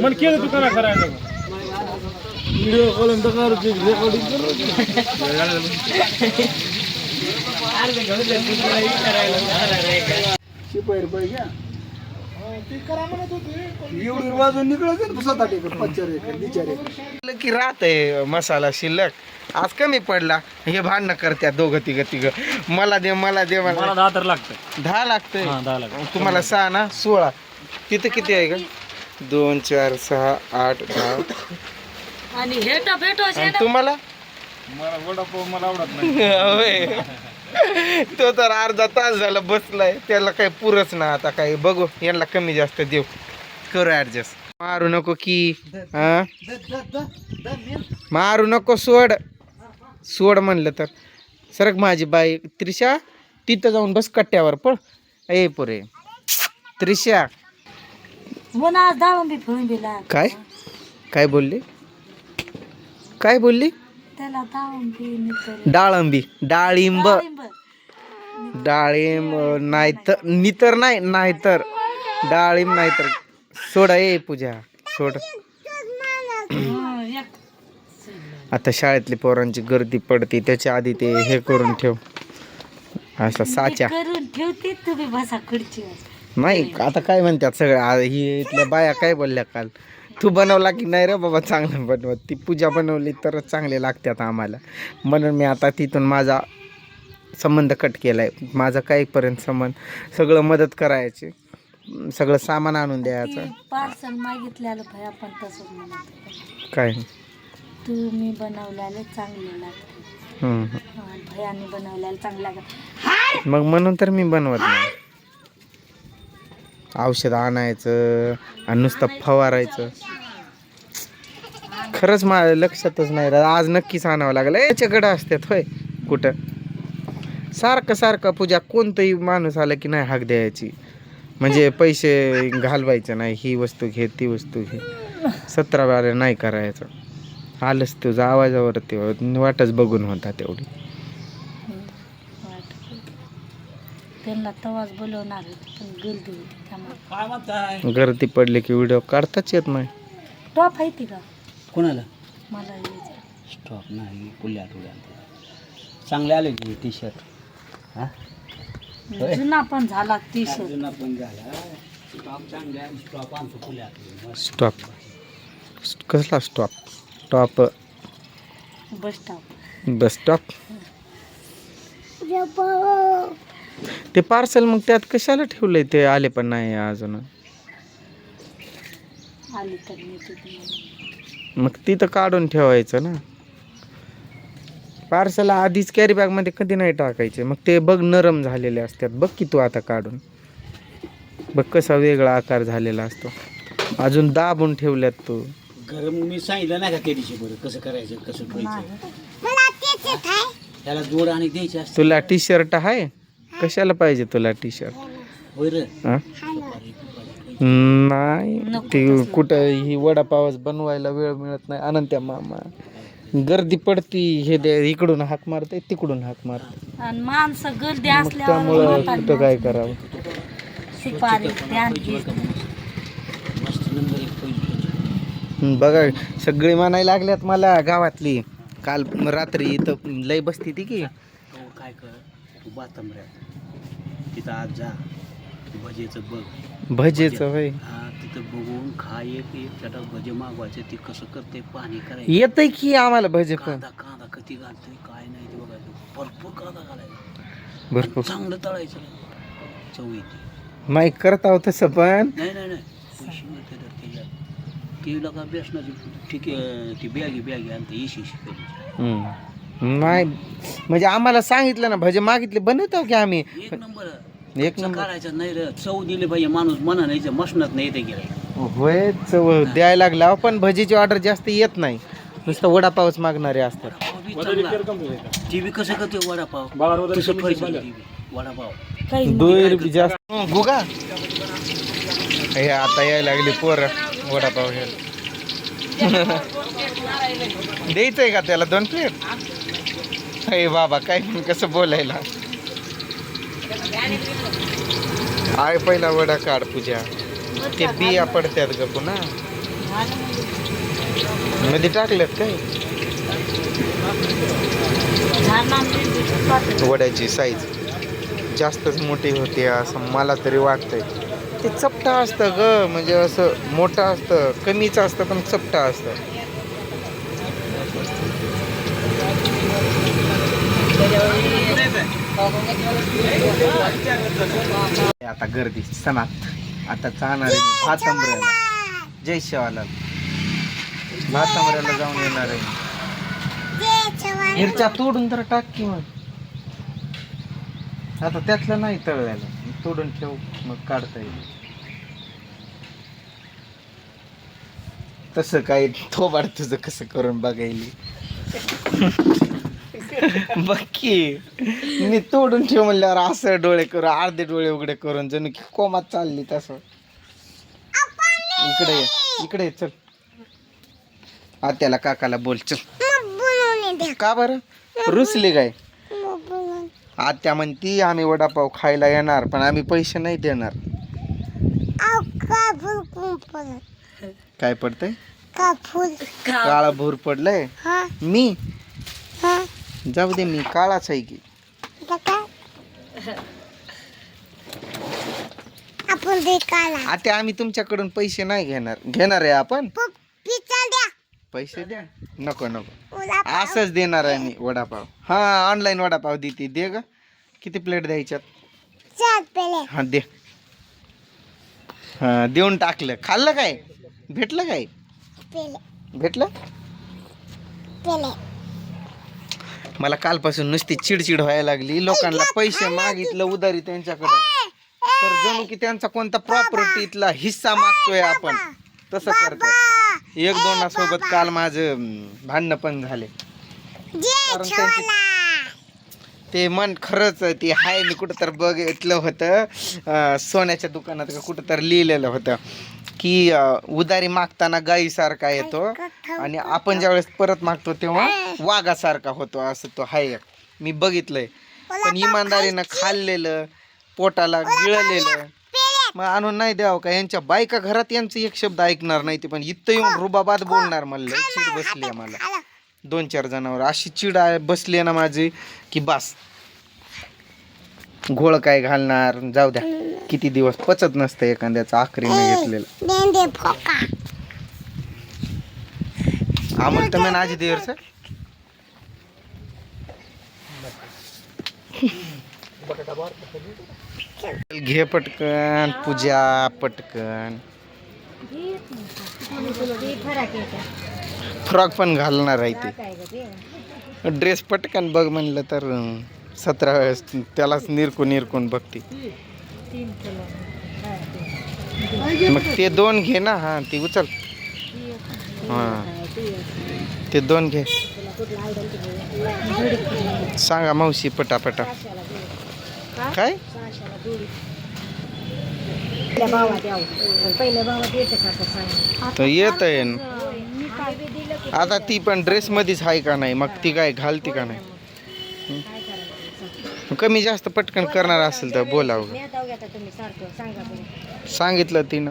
मन केलं तू करा करायचं व्हिडिओ कॉल तर करू रेकॉर्डिंग शिपाई रुपये घ्या एवढी वाजून निघायचं 7-8 एकर 5-4 एकर 4 एकर की राहत आहे मसाला शिल्लक आज कमी पडला हे भांडणं करत्या दोघं तिघं मला दे मला 10 तर लागतं 10 लागतंय 10 लागतं तुम्हाला 6 ना 16 तिथं किती आहे का 2 4 6 8 10 आणि हेटा भेटो आणि तुम्हाला मला वडापाव मला आवडत नाही होय. तो तर अर्धा तास झाला बसलाय त्याला काही पुरच ना आता काही बघू यांना कमी जास्त देऊ करू ऍडजस्ट मारू नको की हा मारू नको सोड म्हणलं तर सरक माझी बाई त्रिशा तिथं जाऊन बस कट्ट्यावर पळ ए पुरे त्रिशा म्हणा दाळंबी फिरून दिला काय बोलली त्याला दाळंबी डाळिंब डाळिंब नाहीतर नाहीतर डाळिंब नाहीतर सोडा ए पूजा सोड आता शाळेतली पोरांची गर्दी पडते त्याच्या आधी ते हे करून ठेव असा साच्या करून ठेवते तुम्ही बसा खुर्चीवर नाही आता काय म्हणतात सगळं ही इथल्या बाया काय बोलल्या काल तू बनवला की नाही रे बाबा चांगलं बनवत ती पूजा बनवली तरच चांगले लागतात आम्हाला म्हणून मी आता तिथून माझा संबंध कट केला आहे माझा काहीपर्यंत संबंध सगळं मदत करायची सगळं सामान आणून द्यायचं पार्सल मागितल्याला भया पण तसंच म्हणत काय तुम्ही बनवल्याला चांगले लागते भयाने बनवल्याला चांगलं लागत मग म्हणून तर मी बनवत नाही औषध आणायचं आणि नुसतं फवारायचं खरंच माझ्या लक्षातच नाही राहत. आज नक्कीच आणावं लागलं याच्याकडे असतात होय कुठं सारखं पूजा कोणतंही माणूस आला की नाही हाक द्यायची म्हणजे पैसे घालवायचं नाही ही वस्तू घे ती वस्तू घे 17 बारे नाही करायचं आलंच तुझा आवाजावरती वाटच बघून होता तेवढी त्यांना तवाच बोलवणार पण गर्दी होती त्यामुळे गर्दी पडली की व्हिडिओ काढताच येत नाही टॉप आहे ती का कोणाला मला यायचं. स्टॉप नाही पुढल्या आठवड्यात चांगले आले की टी शर्ट हां जुना पण झाला टी शर्ट जुना पण झाला स्टॉप चांगले आहे स्टॉप आणतो पुढल्या आठवड्यात स्टॉप कसला stop top bus stop bus stop ते पार्सल मग त्यात कशाला ठेवलंय ते आले पण नाही अजून आली तर नेते तुम्हाला. मग तिथं काढून ठेवायचं ना पार्सल आधीच कॅरी बॅग मध्ये कधी नाही टाकायचे मग ते बघ नरम झालेले असतात बघ की तू आता काढून बघ कसा वेगळा आकार झालेला असतो अजून दाबून ठेवल्यात तू गरम मी सांगितलं नाही का त्या दिवशी बरं कसं करायचं कसं ठेवायचं त्याला जोड आणि द्यायचे असते तुला टी शर्ट आहे कशाला पाहिजे तुला टी शर्ट होय रे नाही ते कुठं ही वडापावच बनवायला वेळ मिळत नाही अनंत्या मामा गर्दी पडती हे इकडून हाक मारते तिकडून हाक मारते आणि माणसं गर्दी मग असल्यावर त्यामुळं कुठं काय करावं सुपारी ध्यान घेत. मस्त नंबर 1 पहिली बघा सगळी म्हणायला लागल्यात मला गावातली काल रात्री इथं लय बसती ती की तो काय कर तू बातमऱ्यात तिथं आज जा भजेचं बघ भजेचं होय हा तिथं बघून खा एक चटाक भजे मागवायचे ते कसं करते पाणी करायचं येतंय की आम्हाला भजे पण कांदा किती घालतोय काय नाही ते बघायचं भरपूर कांदा घालायचा भरपूर चांगलं तळायचं चव येते नाही करत आहोत तसं पण नाही पैसे मिळते तर त्याच्यात ती लोक बेसनाची ठीक आहे ती बॅगी आणते इशी नाही म्हणजे आम्हाला सांगितलं ना भजे मागितले बनवतो की आम्ही एक नंबर एक नंबर काढायचं नाही रे चव दिली पाहिजे माणूस मना नाही मसनत नाही ते गेलं होय चव द्यायला लागला पण भजीची ऑर्डर जास्त येत नाही नुसतं वडापावच मागणारे असतात टी व्ही कसं करते वडापाव तसं पाहिजे वडापाव दोन रुपये जास्त गुगा हे आता यायला लागली पोर वडापाव घ्यायला द्यायचंय का त्याला 2 प्लेट अरे बाबा काय पण कसं बोलायला आहे पहिला वडा काढ पूजा ते बिया पडतात ग पुन्हा मध्ये टाकल्यात काय वड्याची साईज जास्तच मोठी होती असं मला तरी वाटतंय. ते चपटा असतं ग, म्हणजे असं मोठं असतं, कमीच असतं पण चपटा असतं. आता गर्दी सणात आता जाणार आहे मी भातांबऱ्याला. जय शिवालाल. भातांबऱ्याला जाऊन येणार आहे. मिरच्या तोडून तर टाक की मग. आता त्यातलं नाही तळवायला, तोडून ठेव मग काढता येईल. तसं काय थोबाड तुझं कसं करून बघायली. बघ की मी तोडून ठेव म्हणल्यावर असं डोळे करून अर्धे डोळे उघडे करून जणू की कोमात चालली तसं. इकडे ये, इकडे ये, चल आत्याला काकाला बोल चल. का बरं रुसली काय? आत्या म्हणती आम्ही वडापाव खायला येणार पण आम्ही पैसे नाही देणार. काय पडतंय? काळा भूर पडलंय. मी जाऊ दे, मी काळाच आहे की. आता आम्ही तुमच्याकडून पैसे नाही घेणार आहे आपण. पैसे द्या. नको नको, असंच देणार आहे मी वडापाव. हा ऑनलाईन वडापाव देते. दे ग. किती प्लेट द्यायच्यात? 4 प्लेट. हा दे. हा देऊन टाकलं. खाल्लं काय? भेटलं काय? भेटलं. मला कालपासून नुसती चिडचिड व्हायला लागली. लोकांना पैसे मागितलं उधारी त्यांच्याकडे तर जणू की त्यांचा कोणता प्रॉपर्टीतला हिस्सा मागतोय आपण. तसं करतात. 1-2 सोबत काल माझं भांडणं पण झाले. कारण ते मन खरंच ते हाय. मी कुठं तर बघितलं होतं सोन्याच्या दुकानात का कुठं तर लिहिलेलं होतं की उधारी मागताना गाईसारखा येतो आणि आपण ज्यावेळेस परत मागतो तेव्हा वाघासारखा होतो, असं तो हाय. मी बघितलंय. पण इमानदारीनं खाल्लेलं पोटाला गिळलेलं मग आणून नाही द्यावं का? यांच्या बायका घरात यांचं एक शब्द ऐकणार नाही ते, पण इथं येऊन रुबाबात बोलणार. म्हणलं चिड बसली आहे मला. 2-4 जणांवर अशी चिड बसली ना माझी की बस. घोळ काय घालणार? जाऊ द्या. किती दिवस पचत नसतं एखाद्याचं आखरीने घेतलेलं. आम्हाला तर आजी देवर सर घे पटकन पूजा पटकन. फ्रॉक पण घालणार आहे ते. ड्रेस पटकन बघ म्हणलं तर 17 वेळेस त्यालाच निरकून बघते. मग ते 2 घे ना. हा ते उचल. हा ते 2 घे. सांगा मावशी पटापटा. काय येत आहे ना आता. ती पण ड्रेस मध्येच आहे का नाही? मग ती काय घालते का नाही? कमी जास्त पटकन करणार असेल तर बोलावं. सांगितलं तिनं.